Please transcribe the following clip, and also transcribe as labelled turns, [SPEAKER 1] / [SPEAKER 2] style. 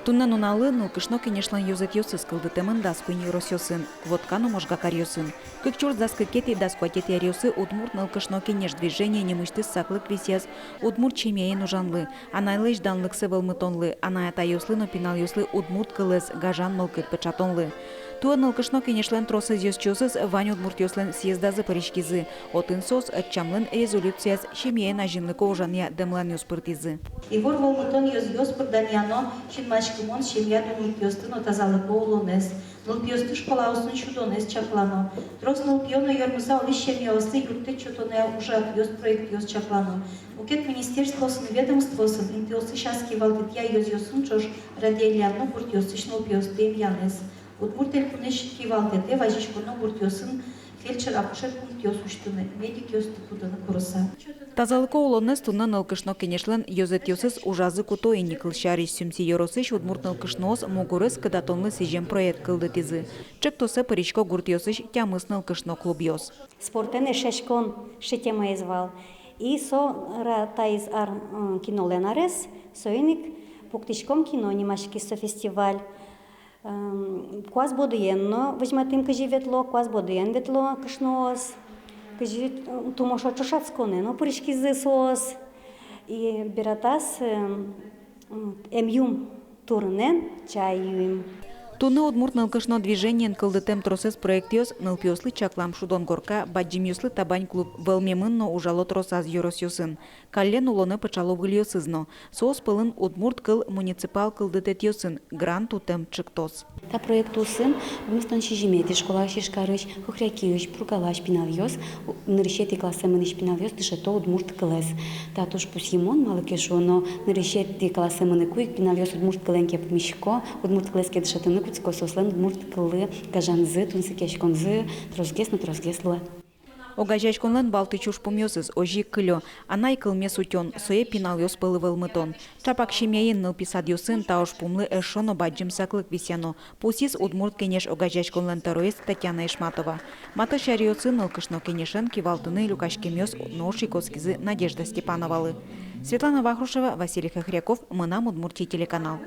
[SPEAKER 1] Тунна нуналы нылкышно кенешлан юзет йосыз кылдытемын даскуйни росёсын, квоткану можгакар йосын. Кыкчур заскыкети даскуатети арьосы удмурт нылкышно кенеш движение немышты саклык висяз, удмурт чемеен ужанлы, анайлыш данлыксы вылмытонлы, анаята йослы но пинал йослы удмурт кылыз гажан мылкыт пычатонлы. Туа нылкышно кенешлен тросыз йосчосыз вань удмурт йослен съездазы паришкизы, отын сос отчамлын резолюцияз чемеен ажинлыко ужания демлан йоспыртизы.
[SPEAKER 2] Ивор волмутон йоспырданяно шинмачкымон шемья думут йостыно тазалыко улонес. Нылпиосты школа усын чудонес чаклано. Трос нылпионо йормыза олищем йосты юрты чутоне ужат йост проект йост чаклано. Укет министерство сын ведомство сын интиосы шаски валгит я йосын чош радиэлианно бурт йостыш нылпиосты им янес. Удмуртель кунеш кивалтете важишконо бурт йосын фельдшер акушер пункт йосуштыны, медик йосты куданы курса.
[SPEAKER 1] Тазалыко улонес тунна нылкышно кенешлен йозет йосыз ужазы кутои никыл шариш сюмси йоросыш удмурт нылкышноос могурыс кадатонлы сижем проект кылдытизы. Чектосе паричко гурт йосыш тямыс нылкышно клуб йос.
[SPEAKER 3] Спортене шешкон шетема извал. И со ратайз ар киноленарес, соиник пуктичком кино немашки со фестиваль. Квас бодыенно возьматым кажи ветло, квас бодыен ветло кышноос. Кажи тумоша чушацконе, но пуришкизы соос. И биратас эмюм турнен чайюим.
[SPEAKER 1] Туны удмурт нылкышно движениен кылдытем тросес проект йос нылпиослы чаклам шудон горка баджимюслы табань клуб велмемынно ужало тросаз йорос йосын. Каллен улоны пычало выльосызно. Соос пылын удмурт кыл муниципал кылдытет йосын. Грант утем чыктос.
[SPEAKER 3] Та проект усын вместо шижимети школа шишкарыш хухрякиыш пругалаш пинавьос нырышети классы мыныш пинавьос дышето удмурт кылес. Та туш пусимон малыкешоно нырышети классы мыны куик пинавьос удмурт кыленке мишко удмурт кылеске дышетыны куцкосослен удмурт кылы гажанзы тунсыкешконзы тросгес на тросгеслы.
[SPEAKER 1] Огажачконлен балты чуш помьосыз ожи кылё, анай кылмес утён, сое пинал йос пылы вылмытон. Чапак шемеен нылписад йосын таош пумлы эшоно баджим саклык висяно. Пусис удмурт кенеш огажачконлен тароес Татьяна Ишматова. Маты шариоцы нылкышно кенешен кивалтыны люкашкемёс ноши коскизы Надежда Степановалы. Светлана Вахрушева, Василий Хохряков, Мынам Удмуртий телеканал.